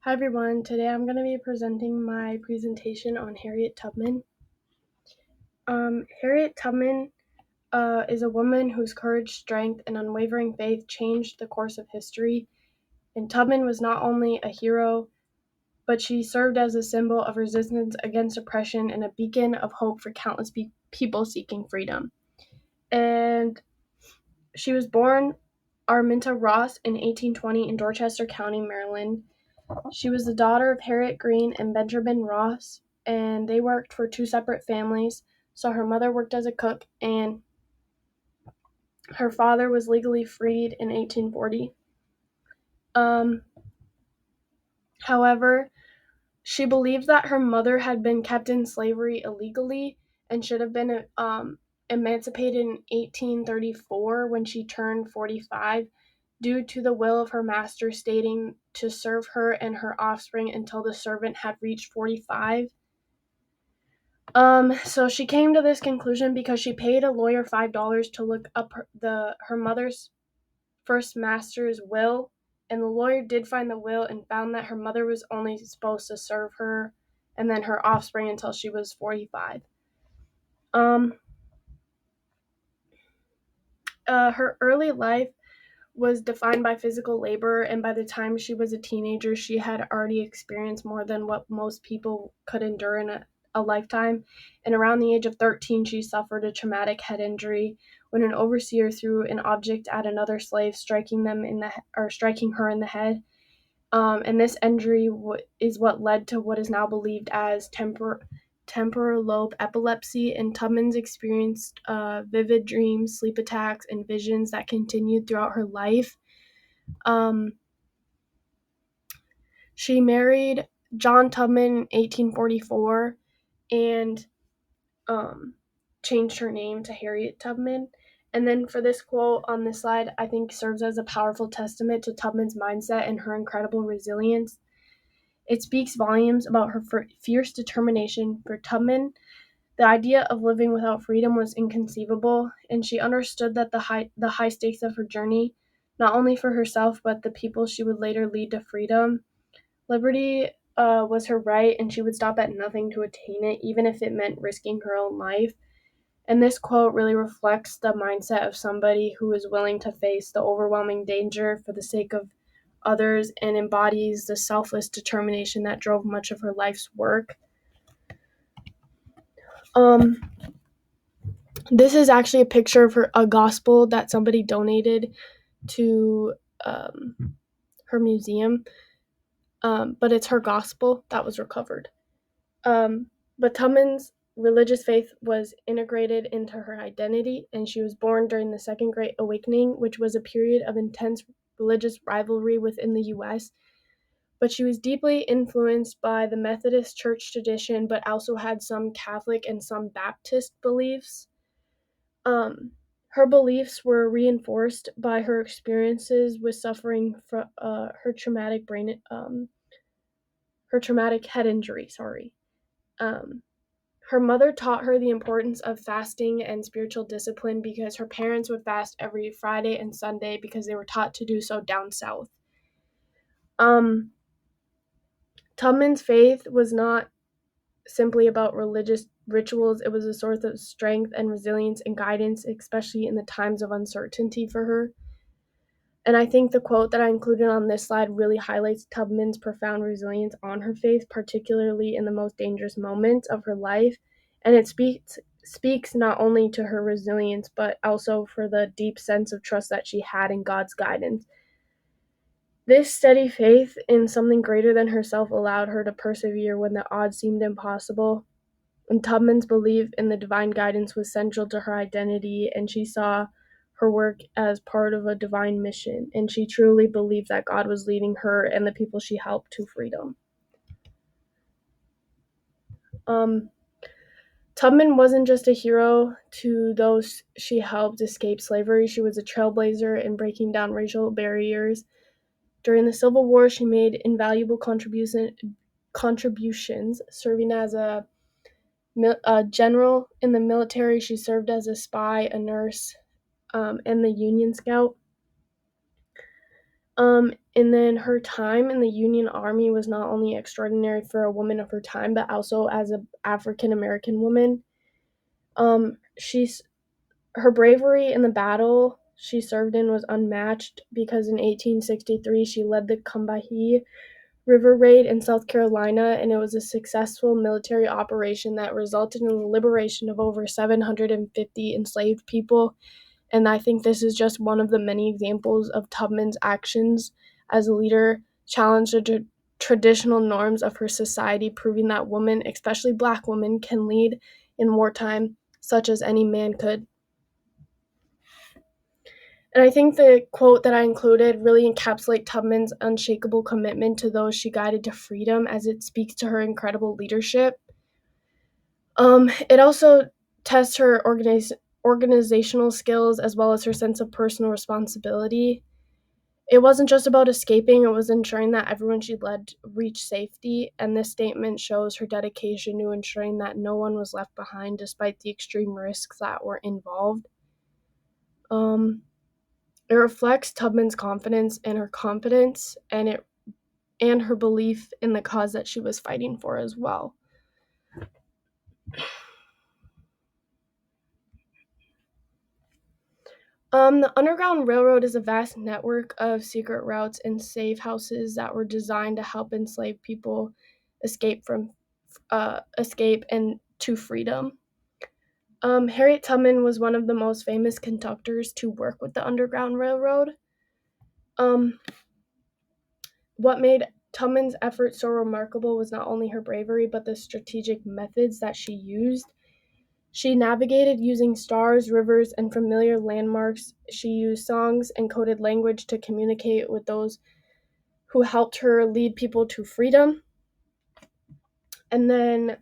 Hi everyone, today I'm going to be presenting my presentation on Harriet Tubman. Harriet Tubman is a woman whose courage, strength, and unwavering faith changed the course of history. And Tubman was not only a hero, but she served as a symbol of resistance against oppression and a beacon of hope for countless people seeking freedom. And she was born Arminta Ross in 1820 in Dorchester County, Maryland. She was the daughter of Harriet Green and Benjamin Ross, and they worked for two separate families. So her mother worked as a cook, and her father was legally freed in 1840. However, she believed that her mother had been kept in slavery illegally and should have been emancipated in 1834 when she turned 45, due to the will of her master stating to serve her and her offspring until the servant had reached 45. So she came to this conclusion because she paid a lawyer $5 to look up her mother's first master's will, and the lawyer did find the will and found that her mother was only supposed to serve her and then her offspring until she was 45. Um, her early life was defined by physical labor, and by the time she was a teenager, she had already experienced more than what most people could endure in a lifetime. And around the age of 13, she suffered a traumatic head injury when an overseer threw an object at another slave, striking her in the head. And this injury is what led to what is now believed as temporal lobe epilepsy, and Tubman's experienced vivid dreams, sleep attacks, and visions that continued throughout her life. She married John Tubman in 1844 and changed her name to Harriet Tubman. And then for this quote on this slide, I think serves as a powerful testament to Tubman's mindset and her incredible resilience. It speaks volumes about her fierce determination. For Tubman, the idea of living without freedom was inconceivable, and she understood that the high stakes of her journey, not only for herself but the people she would later lead to freedom. Liberty was her right, and she would stop at nothing to attain it, even if it meant risking her own life. And this quote really reflects the mindset of somebody who is willing to face the overwhelming danger for the sake of others and embodies the selfless determination that drove much of her life's work. This is actually a picture of a gospel that somebody donated to her museum, but it's her gospel that was recovered. But Tubman's religious faith was integrated into her identity, and she was born during the Second Great Awakening, which was a period of intense religious rivalry within the U.S., but she was deeply influenced by the Methodist Church tradition, but also had some Catholic and some Baptist beliefs. Her beliefs were reinforced by her experiences with suffering from her traumatic head injury. Her mother taught her the importance of fasting and spiritual discipline because her parents would fast every Friday and Sunday because they were taught to do so down south. Tubman's faith was not simply about religious rituals. It was a source of strength and resilience and guidance, especially in the times of uncertainty for her. And I think the quote that I included on this slide really highlights Tubman's profound resilience on her faith, particularly in the most dangerous moments of her life. And it speaks not only to her resilience, but also for the deep sense of trust that she had in God's guidance. This steady faith in something greater than herself allowed her to persevere when the odds seemed impossible. And Tubman's belief in the divine guidance was central to her identity, and she saw her work as part of a divine mission, and she truly believed that God was leading her and the people she helped to freedom. Tubman wasn't just a hero to those she helped escape slavery. She was a trailblazer in breaking down racial barriers. During the Civil War, she made invaluable contributions, serving as a general in the military. She served as a spy, a nurse, and the Union Scout. And then her time in the Union Army was not only extraordinary for a woman of her time, but also as an African American woman. She's Her bravery in the battle she served in was unmatched because in 1863 she led the Combahee River Raid in South Carolina, and it was a successful military operation that resulted in the liberation of over 750 enslaved people. And I think this is just one of the many examples of Tubman's actions as a leader challenged the traditional norms of her society, proving that women, especially black women, can lead in wartime such as any man could. And I think the quote that I included really encapsulates Tubman's unshakable commitment to those she guided to freedom, as it speaks to her incredible leadership. It also tests her organizational skills as well as her sense of personal responsibility. It wasn't just about escaping, it was ensuring that everyone she led reached safety, and this statement shows her dedication to ensuring that no one was left behind despite the extreme risks that were involved. It reflects Tubman's confidence in her competence and her belief in the cause that she was fighting for as well. The Underground Railroad is a vast network of secret routes and safe houses that were designed to help enslaved people escape and to freedom. Harriet Tubman was one of the most famous conductors to work with the Underground Railroad. Um, what made Tubman's efforts so remarkable was not only her bravery, but the strategic methods that she used. She navigated using stars, rivers, and familiar landmarks. She used songs and coded language to communicate with those who helped her lead people to freedom. And then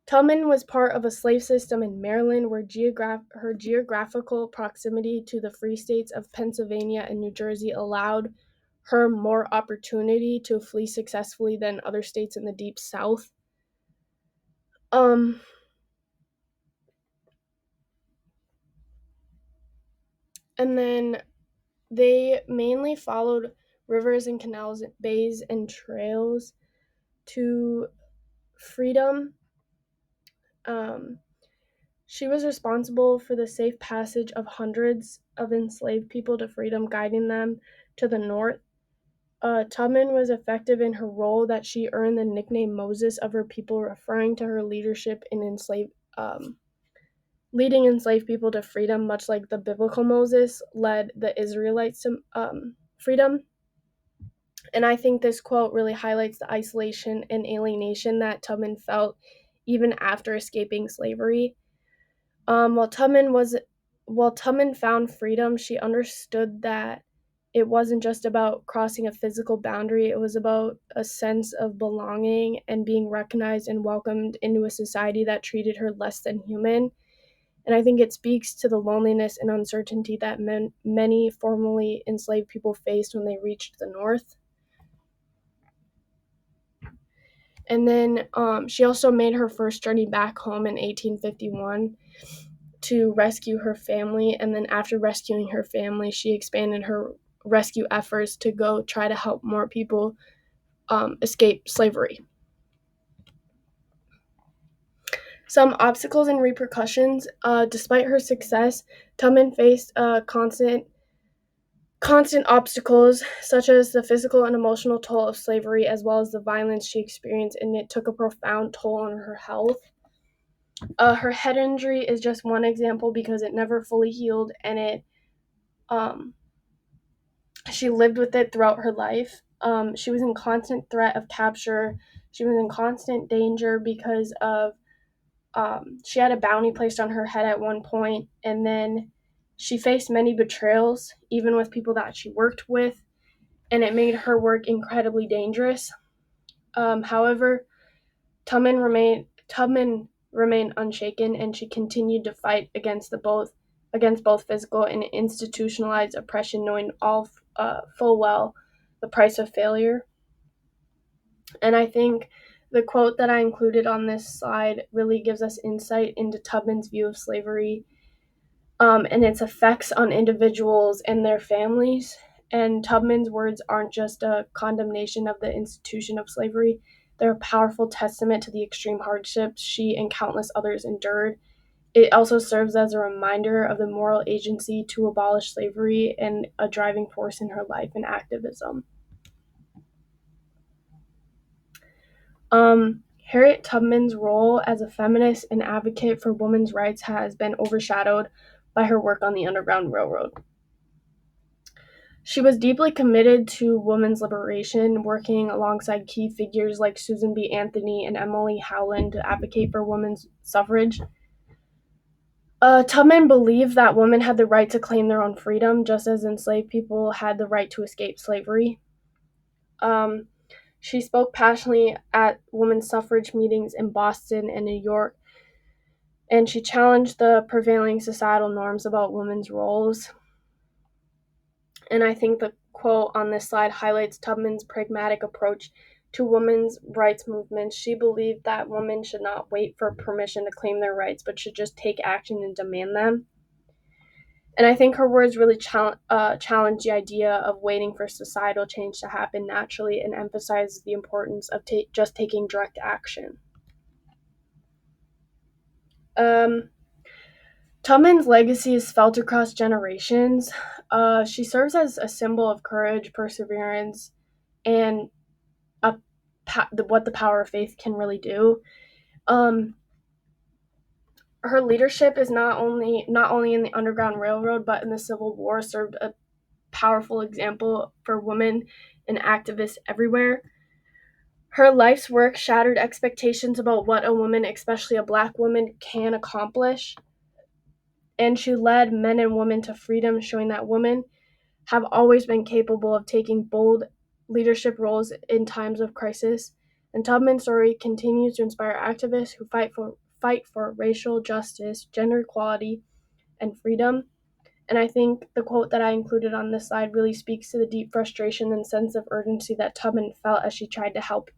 Tubman was part of a slave system in Maryland where her geographical proximity to the free states of Pennsylvania and New Jersey allowed her more opportunity to flee successfully than other states in the Deep South. Um, and then they mainly followed rivers and canals, bays and trails to freedom. Um, she was responsible for the safe passage of hundreds of enslaved people to freedom, guiding them to the north. Tubman was effective in her role that she earned the nickname Moses of her people, referring to her leadership in leading enslaved people to freedom, much like the biblical Moses led the Israelites to freedom. And I think this quote really highlights the isolation and alienation that Tubman felt even after escaping slavery. Um, while Tubman was while Tubman found freedom, she understood that it wasn't just about crossing a physical boundary, it was about a sense of belonging and being recognized and welcomed into a society that treated her less than human. And I think it speaks to the loneliness and uncertainty that many formerly enslaved people faced when they reached the North. And then she also made her first journey back home in 1851 to rescue her family. And then after rescuing her family, she expanded her rescue efforts to go try to help more people escape slavery. Some obstacles and repercussions. Despite her success, Tubman faced constant obstacles such as the physical and emotional toll of slavery as well as the violence she experienced, and it took a profound toll on her health. Her head injury is just one example because it never fully healed, and um, she lived with it throughout her life. She was in constant threat of capture. She was in constant danger because of she had a bounty placed on her head at one point, and then she faced many betrayals, even with people that she worked with, and it made her work incredibly dangerous. However, Tubman remained unshaken, and she continued to fight against both physical and institutionalized oppression, knowing all full well the price of failure. And I think the quote that I included on this slide really gives us insight into Tubman's view of slavery and its effects on individuals and their families. And Tubman's words aren't just a condemnation of the institution of slavery, they're a powerful testament to the extreme hardships she and countless others endured. It also serves as a reminder of the moral agency to abolish slavery and a driving force in her life and activism. Harriet Tubman's role as a feminist and advocate for women's rights has been overshadowed by her work on the Underground Railroad. She was deeply committed to women's liberation, working alongside key figures like Susan B. Anthony and Emily Howland to advocate for women's suffrage. Tubman believed that women had the right to claim their own freedom, just as enslaved people had the right to escape slavery. Um, she spoke passionately at women's suffrage meetings in Boston and New York, and she challenged the prevailing societal norms about women's roles. And I think the quote on this slide highlights Tubman's pragmatic approach to women's rights movements. She believed that women should not wait for permission to claim their rights, but should just take action and demand them. And I think her words really challenge the idea of waiting for societal change to happen naturally and emphasize the importance of just taking direct action. Um, Tubman's legacy is felt across generations. She serves as a symbol of courage, perseverance, and what the power of faith can really do. Um, Her leadership is not only in the Underground Railroad, but in the Civil War, served a powerful example for women and activists everywhere. Her life's work shattered expectations about what a woman, especially a Black woman, can accomplish. And she led men and women to freedom, showing that women have always been capable of taking bold leadership roles in times of crisis. And Tubman's story continues to inspire activists who fight for racial justice, gender equality, and freedom. And I think the quote that I included on this slide really speaks to the deep frustration and sense of urgency that Tubman felt as she tried to help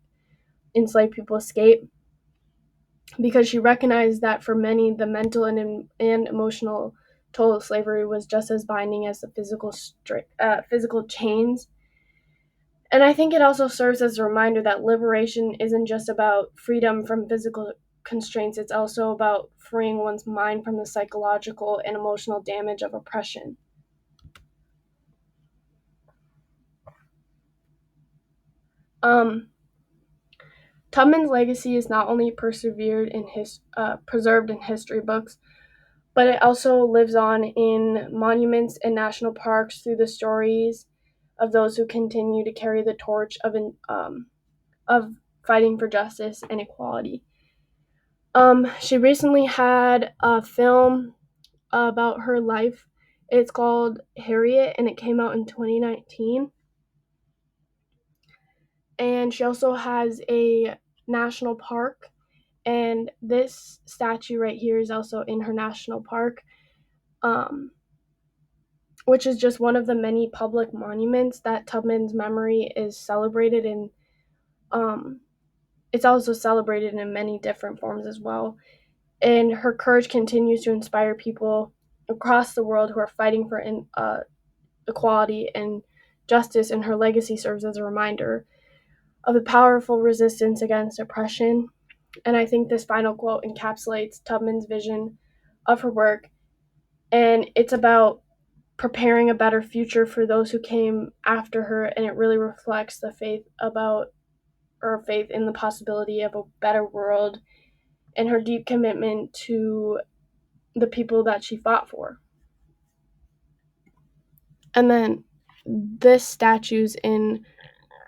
enslaved people escape, because she recognized that for many, the mental and emotional toll of slavery was just as binding as the physical chains. And I think it also serves as a reminder that liberation isn't just about freedom from physical constraints, it's also about freeing one's mind from the psychological and emotional damage of oppression. Um, Tubman's legacy is not only preserved in history books, but it also lives on in monuments and national parks through the stories of those who continue to carry the torch of fighting for justice and equality. She recently had a film about her life. It's called Harriet, and it came out in 2019. And she also has a national park, and this statue right here is also in her national park, which is just one of the many public monuments that Tubman's memory is celebrated in. It's also celebrated in many different forms as well. And her courage continues to inspire people across the world who are fighting for equality and justice, and her legacy serves as a reminder of the powerful resistance against oppression. And I think this final quote encapsulates Tubman's vision of her work, and it's about preparing a better future for those who came after her, and it really reflects the faith in the possibility of a better world and her deep commitment to the people that she fought for. And then this statue's in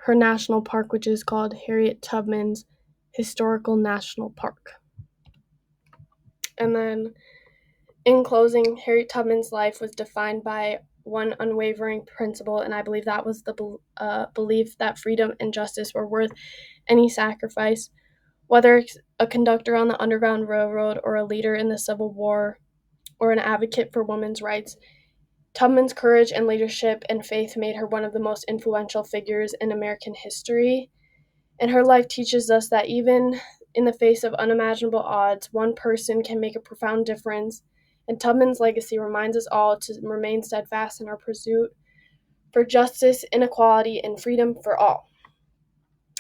her national park, which is called Harriet Tubman's Historical National Park. And then in closing, Harriet Tubman's life was defined by one unwavering principle, and I believe that was the belief that freedom and justice were worth any sacrifice. Whether it's a conductor on the Underground Railroad or a leader in the Civil War or an advocate for women's rights, Tubman's courage and leadership and faith made her one of the most influential figures in American history. And her life teaches us that even in the face of unimaginable odds, one person can make a profound difference. And Tubman's legacy reminds us all to remain steadfast in our pursuit for justice, inequality, and freedom for all.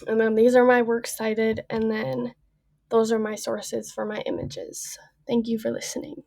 And then these are my works cited, and then those are my sources for my images. Thank you for listening.